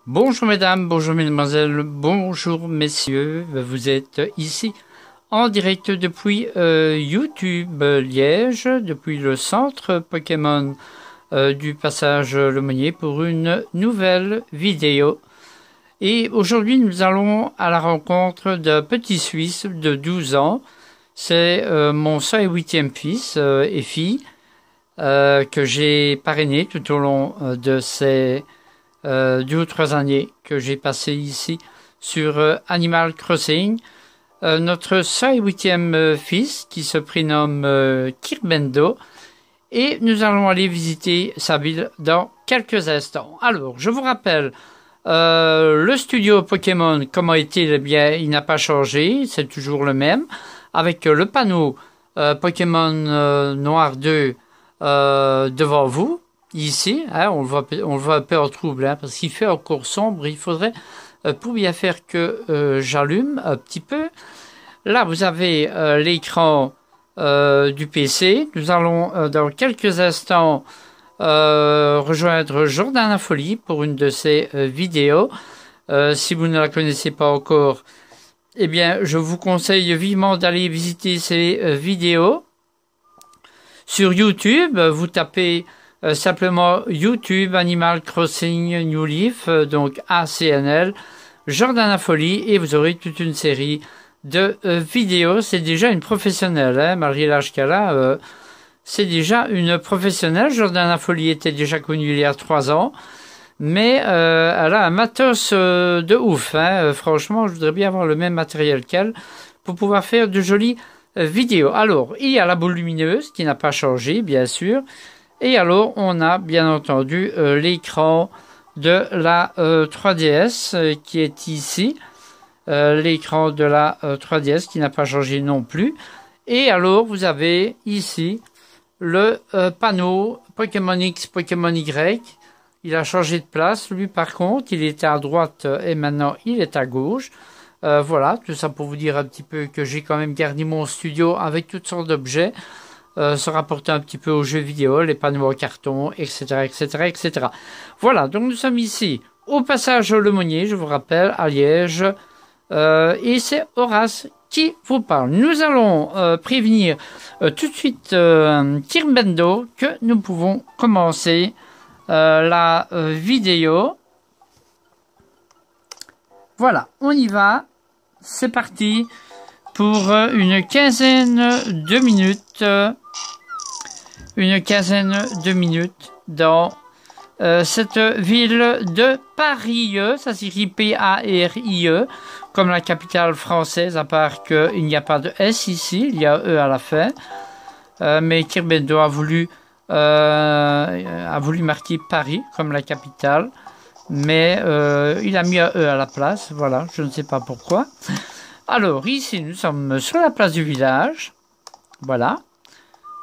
Bonjour mesdames, bonjour mesdemoiselles, bonjour messieurs, vous êtes ici en direct depuis YouTube Liège, depuis le centre Pokémon du passage Lemonnier pour une nouvelle vidéo. Et aujourd'hui nous allons à la rencontre d'un petit Suisse de 12 ans, c'est mon 108e fils et fille que j'ai parrainé tout au long de ces 2 ou 3 années que j'ai passé ici sur Animal Crossing. Notre 108e fils qui se prénomme Kirbendo, et nous allons aller visiter sa ville dans quelques instants. Alors, je vous rappelle, le studio Pokémon, comment est-il? Eh bien, il n'a pas changé, c'est toujours le même, avec le panneau Pokémon Noir 2 devant vous. Ici, hein, on le voit un peu en trouble, hein, parce qu'il fait encore sombre. Il faudrait, pour bien faire que j'allume un petit peu. Là, vous avez l'écran du PC. Nous allons, dans quelques instants, rejoindre Jordana Folie pour une de ses vidéos. Si vous ne la connaissez pas encore, eh bien, je vous conseille vivement d'aller visiter ses vidéos. Sur YouTube, vous tapez simplement YouTube Animal Crossing New Leaf, donc ACNL, Jordana Folie, et vous aurez toute une série de vidéos. C'est déjà une professionnelle, hein, malgré l'âge qu'elle a, c'est déjà une professionnelle. Jordana Folie était déjà connue il y a 3 ans, mais elle a un matos de ouf, hein. Franchement, je voudrais bien avoir le même matériel qu'elle pour pouvoir faire de jolies vidéos. Alors, il y a la boule lumineuse qui n'a pas changé, bien sûr. Et alors, on a bien entendu l'écran de la 3DS qui est ici. L'écran de la 3DS qui n'a pas changé non plus. Et alors, vous avez ici le panneau Pokémon X, Pokémon Y. Il a changé de place. Lui, par contre, il était à droite et maintenant, il est à gauche. Voilà, tout ça pour vous dire un petit peu que j'ai quand même gardé mon studio avec toutes sortes d'objets. Se rapporter un petit peu aux jeux vidéo, les panneaux en carton, etc., etc., etc. Voilà, donc nous sommes ici au passage Lemonnier, je vous rappelle, à Liège, et c'est Horace qui vous parle. Nous allons prévenir tout de suite Kirbendo que nous pouvons commencer la vidéo. Voilà, on y va, c'est parti pour une quinzaine de minutes. Une quinzaine de minutes dans cette ville de Paris. Ça s'écrit P-A-R-I-E, comme la capitale française, à part qu'il n'y a pas de S ici, il y a E à la fin. Mais Kirbendo a voulu marquer Paris comme la capitale, mais il a mis un E à la place. Voilà, je ne sais pas pourquoi. Alors, ici, nous sommes sur la place du village. Voilà.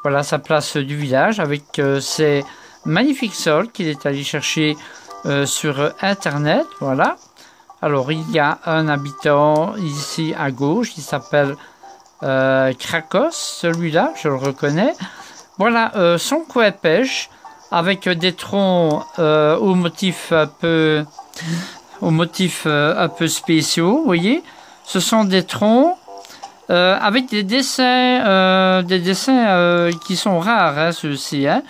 Voilà sa place du village avec ses magnifiques sols qu'il est allé chercher sur Internet. Voilà. Alors, il y a un habitant ici à gauche. Il s'appelle Krakos, celui-là, je le reconnais. Voilà son coin pêche avec des troncs aux motifs un peu spéciaux. Vous voyez, ce sont des troncs avec des dessins qui sont rares, hein, ceux-ci. Hein.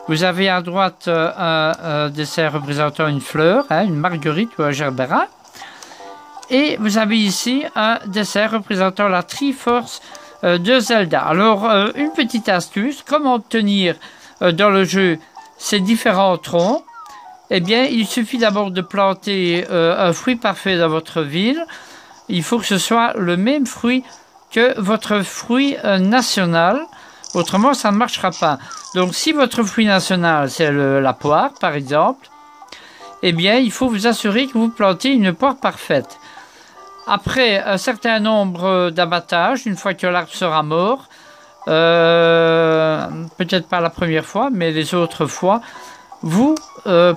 Vous avez à droite un dessin représentant une fleur, hein, une marguerite ou un gerbera. Et vous avez ici un dessin représentant la Triforce de Zelda. Alors, une petite astuce, comment obtenir dans le jeu ces différents troncs? Eh bien, il suffit d'abord de planter un fruit parfait dans votre ville. Il faut que ce soit le même fruit que votre fruit national, autrement ça ne marchera pas. Donc si votre fruit national c'est la poire par exemple, eh bien il faut vous assurer que vous plantez une poire parfaite. Après un certain nombre d'abattages, une fois que l'arbre sera mort, peut-être pas la première fois, mais les autres fois, vous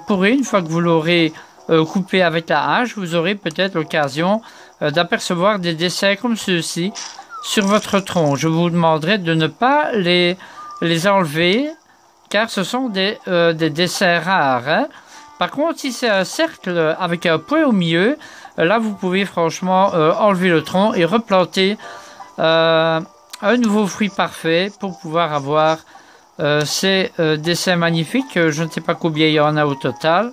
pourrez, une fois que vous l'aurez coupé avec la hache, vous aurez peut-être l'occasion d'apercevoir des dessins comme ceux-ci sur votre tronc. Je vous demanderai de ne pas les enlever, car ce sont des dessins rares, hein, Par contre, si c'est un cercle avec un point au milieu, là, vous pouvez franchement enlever le tronc et replanter un nouveau fruit parfait pour pouvoir avoir ces dessins magnifiques. Je ne sais pas combien il y en a au total,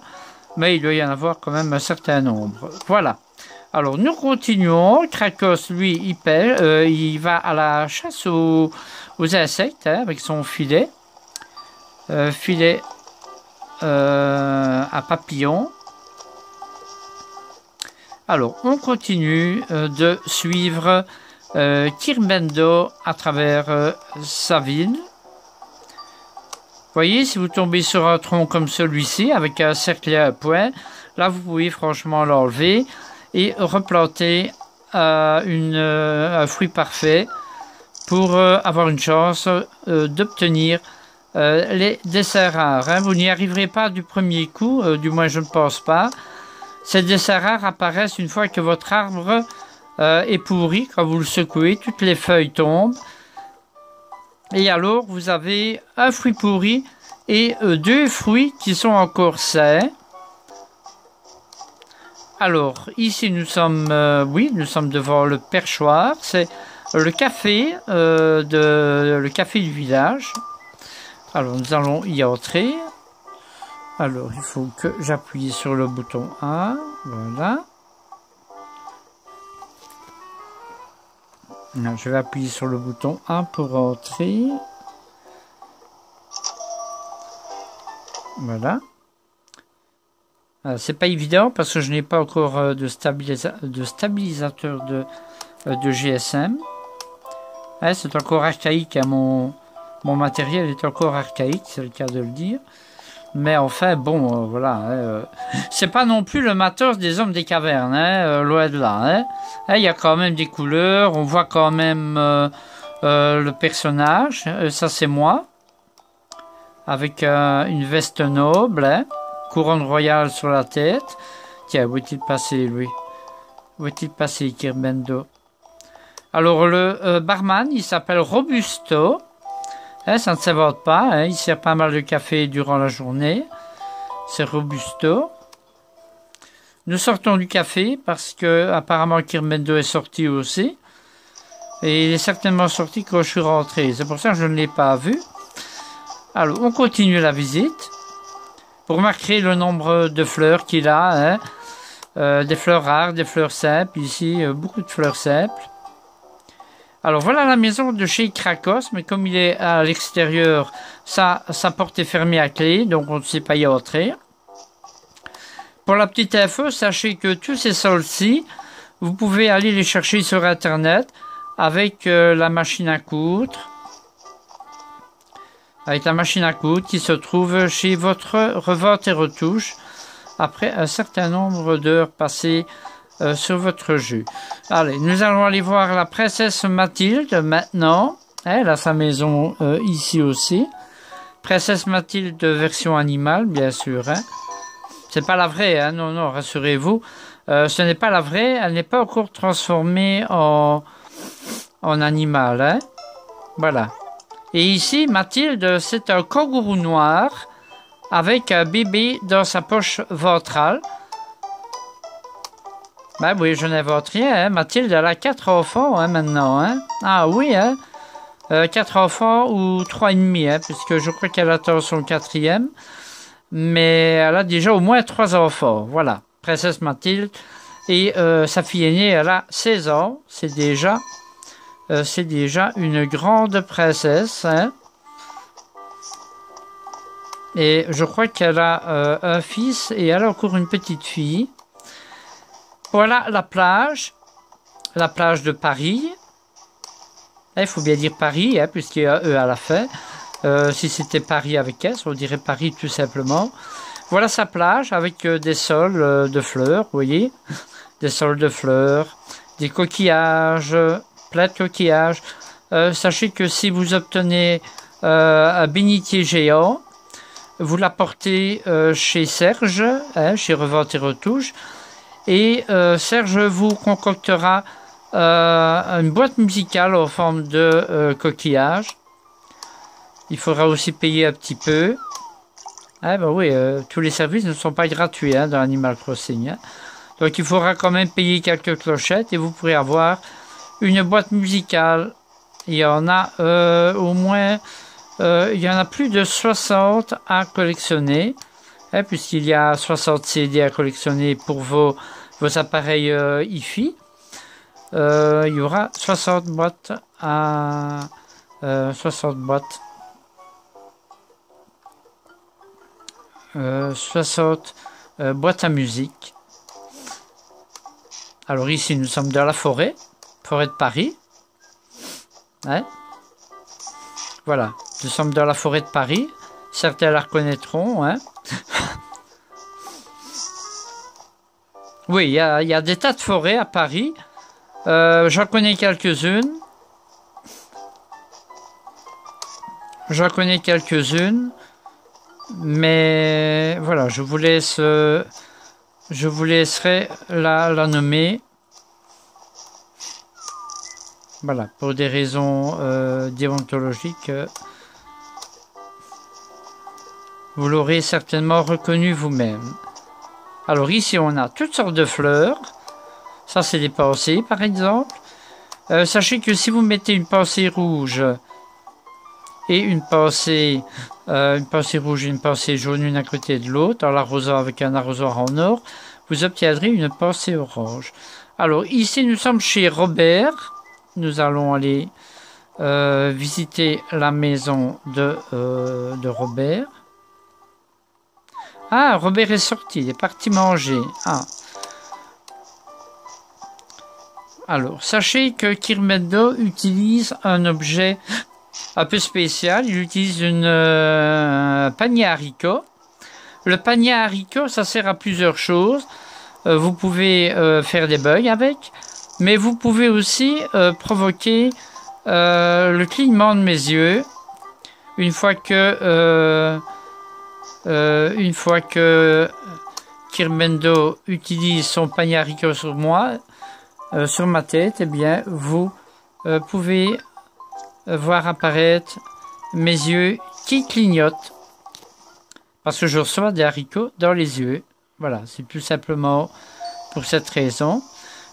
mais il doit y en avoir quand même un certain nombre. Voilà. Alors, nous continuons. Krakos, lui, il pêche, il va à la chasse aux insectes avec son filet. Filet à papillons. Alors, on continue de suivre Kirbendo à travers sa ville. Voyez, si vous tombez sur un tronc comme celui-ci, avec un cercle et un point, là, vous pouvez franchement l'enlever et replanter un fruit parfait pour avoir une chance d'obtenir les desserts rares. Hein. Vous n'y arriverez pas du premier coup, du moins je ne pense pas. Ces desserts rares apparaissent une fois que votre arbre est pourri. Quand vous le secouez, toutes les feuilles tombent. Et alors, vous avez un fruit pourri et deux fruits qui sont encore sains. Alors, ici, nous sommes devant le perchoir. C'est le café, le café du village. Alors, nous allons y entrer. Alors, il faut que j'appuie sur le bouton A. Voilà. Non, je vais appuyer sur le bouton A pour entrer. Voilà. C'est pas évident parce que je n'ai pas encore de stabilisateur de GSM. Ouais, c'est encore archaïque. Hein, mon matériel est encore archaïque, c'est le cas de le dire. Mais enfin, bon, voilà. C'est pas non plus le matos des hommes des cavernes, hein, loin de là. Hein. Il y a quand même des couleurs, on voit quand même le personnage. Ça, c'est moi. Avec une veste noble, hein, couronne royale sur la tête. Tiens, où est-il passé, lui? Où est-il passé, Kirbendo? Alors, le barman, il s'appelle Robusto. Hein, ça ne s'invente pas, hein, il sert pas mal de café durant la journée. C'est Robusto. Nous sortons du café parce que apparemment Kirbendo est sorti aussi. Et il est certainement sorti quand je suis rentré. C'est pour ça que je ne l'ai pas vu. Alors, on continue la visite. Vous remarquerez le nombre de fleurs qu'il a. Hein. Des fleurs rares, des fleurs simples. Ici, beaucoup de fleurs simples. Alors voilà la maison de chez Krakos, mais comme il est à l'extérieur, sa porte est fermée à clé, donc on ne sait pas y entrer. Pour la petite info, sachez que tous ces soldes-ci, vous pouvez aller les chercher sur Internet avec la machine à coudre. Avec la machine à coudre qui se trouve chez votre revente et retouche après un certain nombre d'heures passées sur votre jeu. Allez, nous allons aller voir la princesse Mathilde maintenant. Elle a sa maison ici aussi. Princesse Mathilde version animale, bien sûr. Hein. C'est pas la vraie, hein. Non, non, rassurez-vous. Ce n'est pas la vraie. Elle n'est pas encore transformée en animal. Hein. Voilà. Et ici, Mathilde, c'est un kangourou noir avec un bébé dans sa poche ventrale. Ben oui, je n'invente rien, hein. Mathilde, elle a 4 enfants, hein, maintenant, hein. Ah oui, hein. 4 enfants ou 3 et demi, hein, puisque je crois qu'elle attend son 4e. Mais elle a déjà au moins 3 enfants, voilà. Princesse Mathilde. Et sa fille aînée, elle a 16 ans. C'est déjà une grande princesse, hein. Et je crois qu'elle a un fils et elle a encore une petite fille. Voilà la plage de Paris. Il faut bien dire Paris, hein, puisqu'il y a E à la fin. Si c'était Paris avec S, on dirait Paris tout simplement. Voilà sa plage avec des sols de fleurs, vous voyez. Des sols de fleurs, des coquillages, plein de coquillages. Sachez que si vous obtenez un bénitier géant, vous l'apportez chez Serge, hein, chez Revente et Retouche. Et Serge vous concoctera une boîte musicale en forme de coquillage. Il faudra aussi payer un petit peu. Ah ben oui, tous les services ne sont pas gratuits hein, dans Animal Crossing. Hein. Donc il faudra quand même payer quelques clochettes et vous pourrez avoir une boîte musicale. Il y en a au moins, il y en a plus de 60 à collectionner, hein, puisqu'il y a 60 CD à collectionner pour vos appareils hi-fi. Il y aura 60 boîtes à 60 boîtes. 60 boîtes à musique. Alors ici nous sommes dans la forêt de Paris. Ouais. Voilà, nous sommes dans la forêt de Paris. Certains la reconnaîtront. Hein. Oui, il y a des tas de forêts à Paris. J'en connais quelques-unes. Mais voilà, je vous laisserai la nommer. Voilà, pour des raisons déontologiques, vous l'aurez certainement reconnu vous-même. Alors ici, on a toutes sortes de fleurs. Ça, c'est des pensées, par exemple. Sachez que si vous mettez une pensée rouge et une pensée rouge et une pensée jaune, une à côté de l'autre, en l'arrosant avec un arrosoir en or, vous obtiendrez une pensée orange. Alors ici, nous sommes chez Robert. Nous allons aller visiter la maison de Robert. Ah, Robert est sorti, il est parti manger. Ah. Alors, sachez que Kirmendo utilise un objet un peu spécial. Il utilise un panier à haricots. Le panier à haricots, ça sert à plusieurs choses. Vous pouvez faire des bugs avec. Mais vous pouvez aussi provoquer le clignement de mes yeux une fois que Kirmendo utilise son panier à haricots sur moi, sur ma tête. Eh bien, vous pouvez voir apparaître mes yeux qui clignotent parce que je reçois des haricots dans les yeux. Voilà, c'est tout simplement pour cette raison.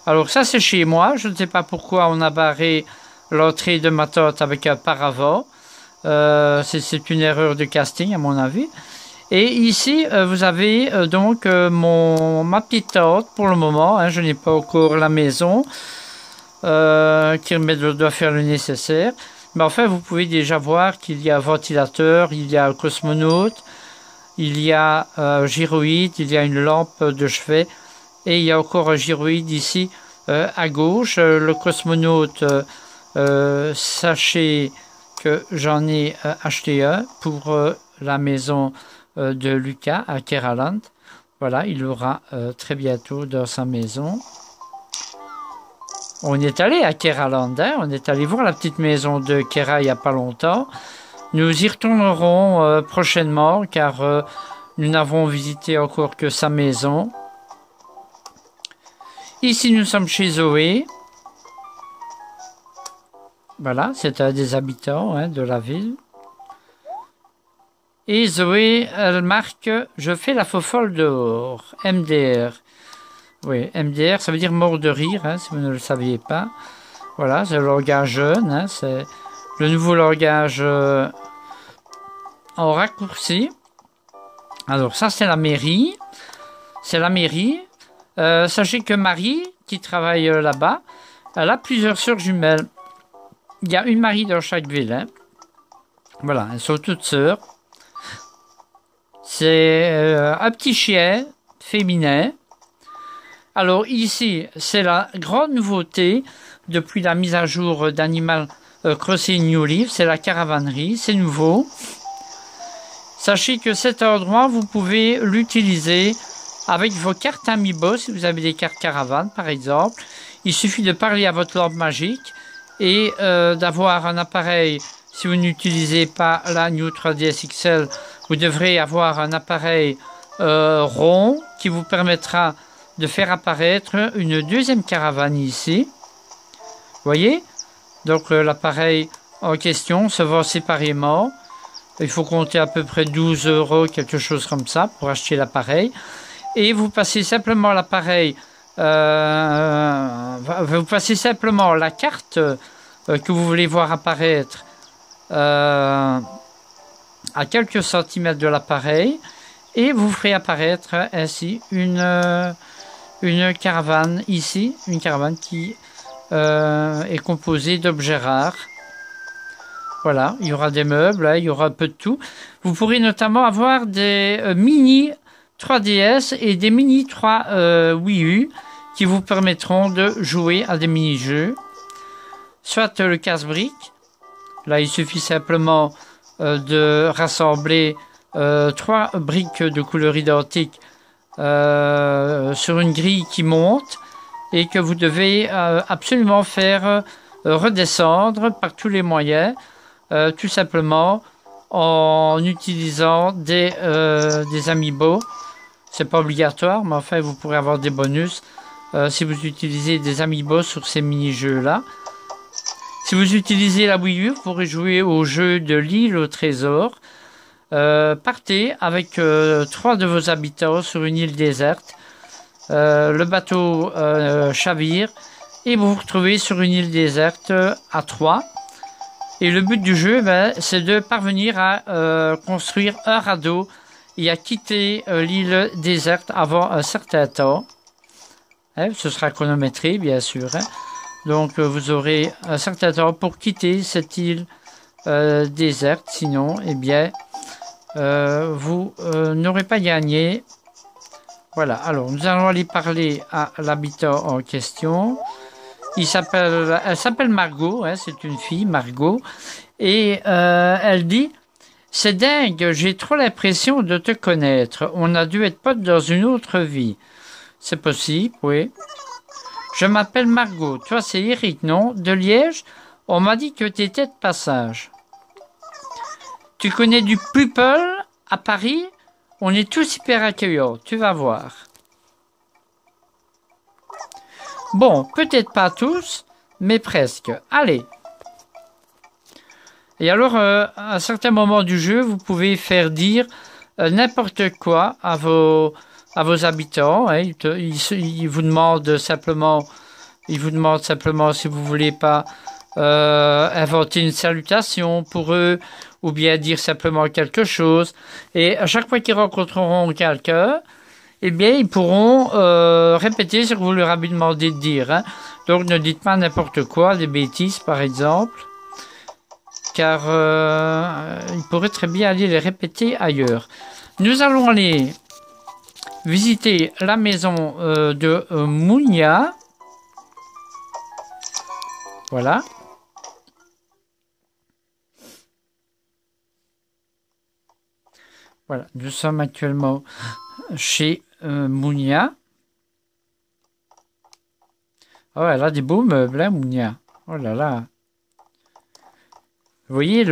Alors ça c'est chez moi, je ne sais pas pourquoi on a barré l'entrée de ma tante avec un paravent. C'est une erreur de casting à mon avis. Et ici vous avez donc ma petite tante pour le moment, hein, je n'ai pas encore la maison qui doit faire le nécessaire. Mais enfin vous pouvez déjà voir qu'il y a un ventilateur, il y a un cosmonaute, il y a un gyroïde, il y a une lampe de chevet. Et il y a encore un gyroïde ici à gauche. Le cosmonaute, sachez que j'en ai acheté un pour la maison de Lucas à Keraland. Voilà, il l'aura très bientôt dans sa maison. On est allé à Keraland, hein, on est allé voir la petite maison de Kera il n'y a pas longtemps. Nous y retournerons prochainement car nous n'avons visité encore que sa maison. Ici, nous sommes chez Zoé. Voilà, c'est un des habitants hein, de la ville. Et Zoé, elle marque « Je fais la fofolle dehors ». MDR. Oui, MDR, ça veut dire mort de rire, hein, si vous ne le saviez pas. Voilà, c'est le langage jeune. Hein, c'est le nouveau langage en raccourci. Alors, ça, c'est la mairie. C'est la mairie. Sachez que Marie, qui travaille là-bas, elle a plusieurs sœurs jumelles. Il y a une Marie dans chaque ville. Hein. Voilà, elles sont toutes sœurs. C'est un petit chien féminin. Alors ici, c'est la grande nouveauté depuis la mise à jour d'Animal Crossing New Leaf. C'est la caravanerie, c'est nouveau. Sachez que cet endroit, vous pouvez l'utiliser avec vos cartes Amiibo, si vous avez des cartes caravane par exemple. Il suffit de parler à votre lampe magique et d'avoir un appareil. Si vous n'utilisez pas la New 3DS XL, vous devrez avoir un appareil rond qui vous permettra de faire apparaître une deuxième caravane ici. Vous voyez? Donc l'appareil en question se vend séparément. Il faut compter à peu près 12 €, quelque chose comme ça, pour acheter l'appareil. Et vous passez simplement l'appareil, vous passez simplement la carte que vous voulez voir apparaître à quelques centimètres de l'appareil, et vous ferez apparaître ainsi une caravane ici, une caravane qui est composée d'objets rares. Voilà, il y aura des meubles, hein, il y aura un peu de tout. Vous pourrez notamment avoir des mini 3DS et des mini 3 Wii U qui vous permettront de jouer à des mini-jeux. Soit le casse-briques. Là, il suffit simplement de rassembler 3 briques de couleur identique sur une grille qui monte et que vous devez absolument faire redescendre par tous les moyens, tout simplement en utilisant des amiibo. C'est pas obligatoire, mais enfin vous pourrez avoir des bonus si vous utilisez des amiibo sur ces mini-jeux là. Si vous utilisez la Wii U, vous pourrez jouer au jeu de l'île au trésor. Partez avec 3 de vos habitants sur une île déserte. Le bateau chavire et vous vous retrouvez sur une île déserte à 3. Et le but du jeu, c'est de parvenir à construire un radeau et à quitter l'île déserte avant un certain temps. Ce sera chronométré, bien sûr. Donc, vous aurez un certain temps pour quitter cette île déserte. Sinon, eh bien, vous n'aurez pas gagné. Voilà. Alors, nous allons aller parler à l'habitant en question. Elle s'appelle Margot, c'est une fille, Margot. Et elle dit... C'est dingue, j'ai trop l'impression de te connaître. On a dû être potes dans une autre vie. C'est possible, oui. Je m'appelle Margot. Toi, c'est Eric, non? De Liège? On m'a dit que tu étais de passage. Tu connais du People à Paris? On est tous hyper accueillants. Tu vas voir. Bon, peut-être pas tous, mais presque. Allez. Et alors, à un certain moment du jeu, vous pouvez faire dire n'importe quoi à vos habitants. Ils vous demandent simplement si vous voulez pas inventer une salutation pour eux, ou bien dire simplement quelque chose. Et à chaque fois qu'ils rencontreront quelqu'un, eh bien, ils pourront répéter ce que vous leur avez demandé de dire. Donc, ne dites pas n'importe quoi, des bêtises, par exemple. Car il pourrait très bien aller les répéter ailleurs. Nous allons aller visiter la maison de Mounia. Voilà. Voilà, nous sommes actuellement chez Mounia. Oh, elle a des beaux meubles, hein, Mounia. Oh là là. Vous voyez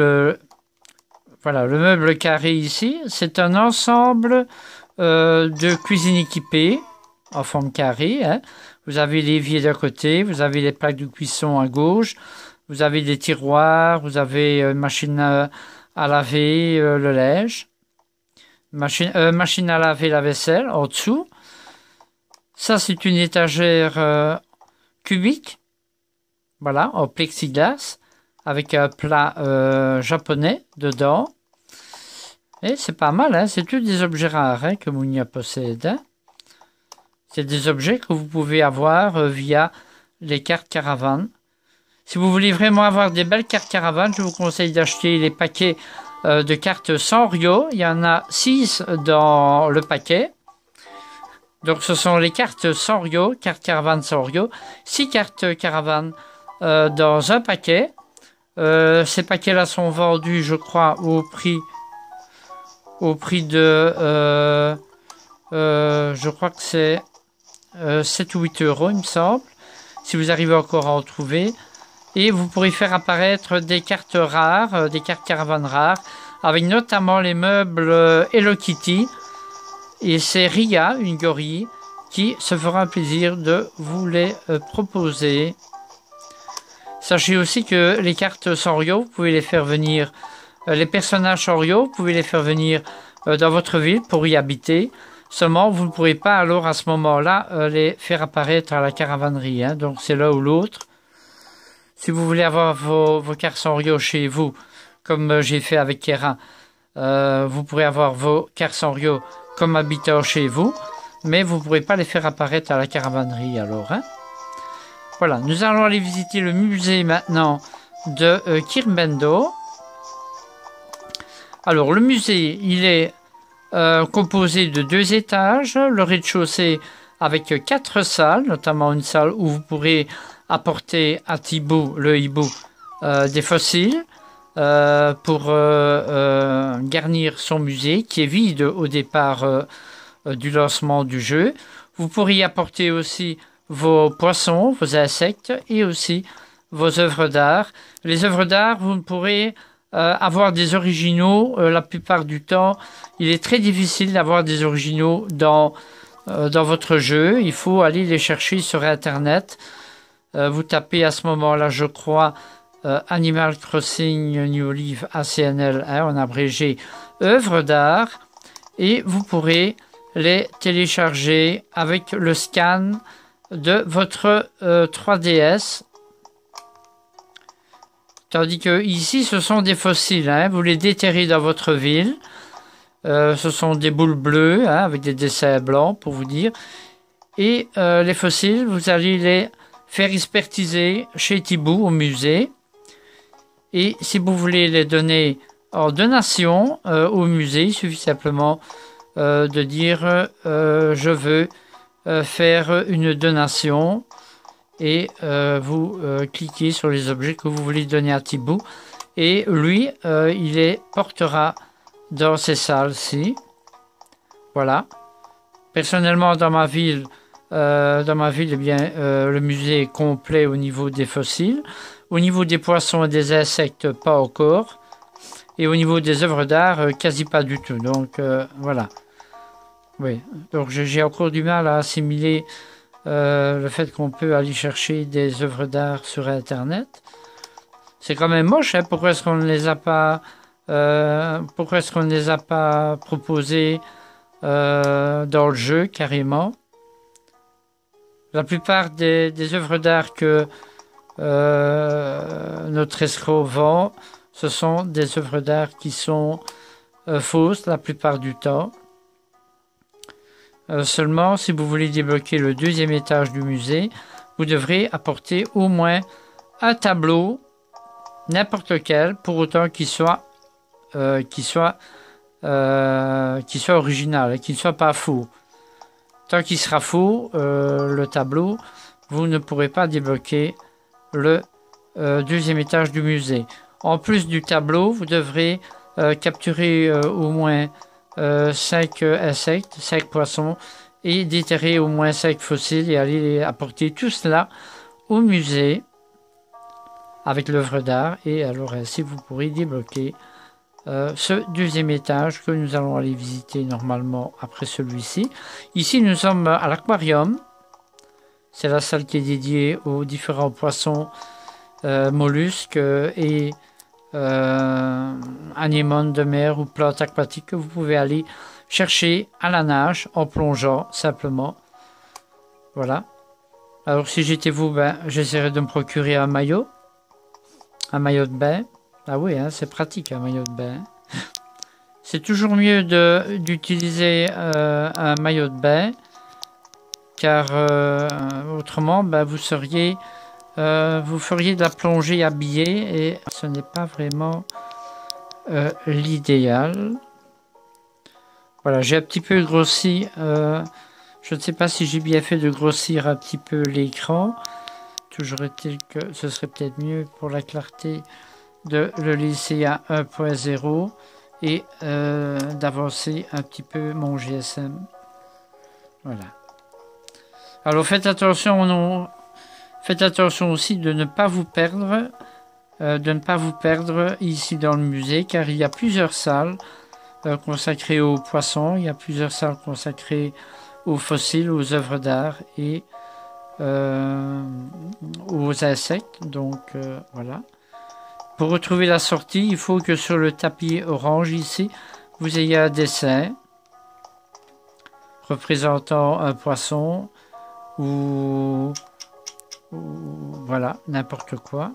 voilà, le meuble carré ici, c'est un ensemble de cuisine équipée en forme carrée. Vous avez l'évier d'un côté, vous avez les plaques de cuisson à gauche, vous avez des tiroirs, vous avez une machine à laver le linge, machine à laver la vaisselle en dessous. Ça, c'est une étagère cubique, voilà, en plexiglas, avec un plat japonais dedans. Et c'est pas mal, c'est tous des objets rares que Mounia possède. C'est des objets que vous pouvez avoir via les cartes caravanes. Si vous voulez vraiment avoir des belles cartes caravanes, je vous conseille d'acheter les paquets de cartes Sanrio. Il y en a 6 dans le paquet. Donc ce sont les cartes Sanrio, cartes caravane Sanrio. 6 cartes caravane dans un paquet. Ces paquets-là sont vendus, je crois, au prix de... je crois que c'est 7 ou 8 euros, il me semble, si vous arrivez encore à en trouver. Et vous pourrez faire apparaître des cartes rares, des cartes caravanes rares, avec notamment les meubles Hello Kitty. Et c'est Ria, une gorille, qui se fera un plaisir de vous les proposer. Sachez aussi que les cartes Sanrio, vous pouvez les faire venir Les personnages Orio, vous pouvez les faire venir dans votre ville pour y habiter. Seulement, vous ne pourrez pas alors à ce moment-là les faire apparaître à la caravanerie. Hein. Donc c'est l'un ou l'autre. Si vous voulez avoir vos cartes Sanrio chez vous, comme j'ai fait avec Kera, vous pourrez avoir vos cartes Sanrio comme habitant chez vous, mais vous ne pourrez pas les faire apparaître à la caravanerie alors. Hein. Voilà, nous allons aller visiter le musée maintenant de Kirmendo. Alors le musée, il est composé de 2 étages, le rez-de-chaussée avec 4 salles, notamment une salle où vous pourrez apporter à Thibaut, le hibou, des fossiles pour garnir son musée qui est vide au départ du lancement du jeu. Vous pourrez y apporter aussi vos poissons, vos insectes et aussi vos œuvres d'art. Les œuvres d'art, vous ne pourrez avoir des originaux. La plupart du temps, il est très difficile d'avoir des originaux dans votre jeu. Il faut aller les chercher sur Internet. Vous tapez à ce moment-là, je crois, Animal Crossing New Leaf ACNL, hein, en abrégé, œuvres d'art, et vous pourrez les télécharger avec le scan de votre 3DS. Tandis que ici, ce sont des fossiles. Hein, vous les déterrez dans votre ville. Ce sont des boules bleues, hein, avec des dessins blancs, pour vous dire. Et les fossiles, vous allez les faire expertiser chez Thibaut au musée. Et si vous voulez les donner en donation au musée, il suffit simplement de dire je veux faire une donation et vous cliquez sur les objets que vous voulez donner à Thibaut et lui il les portera dans ces salles-ci. Voilà. Personnellement dans ma ville eh bien, le musée est complet au niveau des fossiles. Au niveau des poissons et des insectes, pas encore. Et au niveau des œuvres d'art, quasi pas du tout. Donc, voilà. Oui. Donc, j'ai encore du mal à assimiler le fait qu'on peut aller chercher des œuvres d'art sur Internet. C'est quand même moche, hein. Pourquoi est-ce qu'on ne les a pas... pourquoi est-ce qu'on ne les a pas proposées dans le jeu, carrément? La plupart des œuvres d'art que notre escroc vend, ce sont des œuvres d'art qui sont fausses la plupart du temps. Seulement, si vous voulez débloquer le 2e étage du musée, vous devrez apporter au moins un tableau, n'importe lequel, pour autant qu'il soit original et qu'il ne soit pas faux. Tant qu'il sera faux, le tableau, vous ne pourrez pas débloquer le 2e étage du musée. En plus du tableau, vous devrez capturer au moins 5 insectes, 5 poissons et déterrer au moins 5 fossiles et aller apporter tout cela au musée avec l'œuvre d'art et alors ainsi vous pourrez débloquer ce 2e étage que nous allons aller visiter normalement après celui-ci. Ici nous sommes à l'aquarium. C'est la salle qui est dédiée aux différents poissons, mollusques et anémones de mer ou plantes aquatiques que vous pouvez aller chercher à la nage en plongeant simplement. Voilà. Alors si j'étais vous, j'essaierais de me procurer un maillot de bain. Ah oui, hein, c'est pratique un maillot de bain. C'est toujours mieux d'utiliser un maillot de bain car autrement vous feriez de la plongée habillée et ce n'est pas vraiment l'idéal. Voilà, j'ai un petit peu grossi, je ne sais pas si j'ai bien fait de grossir un petit peu l'écran. Toujours est-il que ce serait peut-être mieux pour la clarté de le laisser à 1.0 et d'avancer un petit peu mon GSM. Voilà. Alors faites attention aussi de ne pas vous perdre, ici dans le musée, car il y a plusieurs salles consacrées aux poissons, il y a plusieurs salles consacrées aux fossiles, aux œuvres d'art et aux insectes. Donc voilà. Pour retrouver la sortie, il faut que sur le tapis orange ici, vous ayez un dessin représentant un poisson ou voilà, n'importe quoi.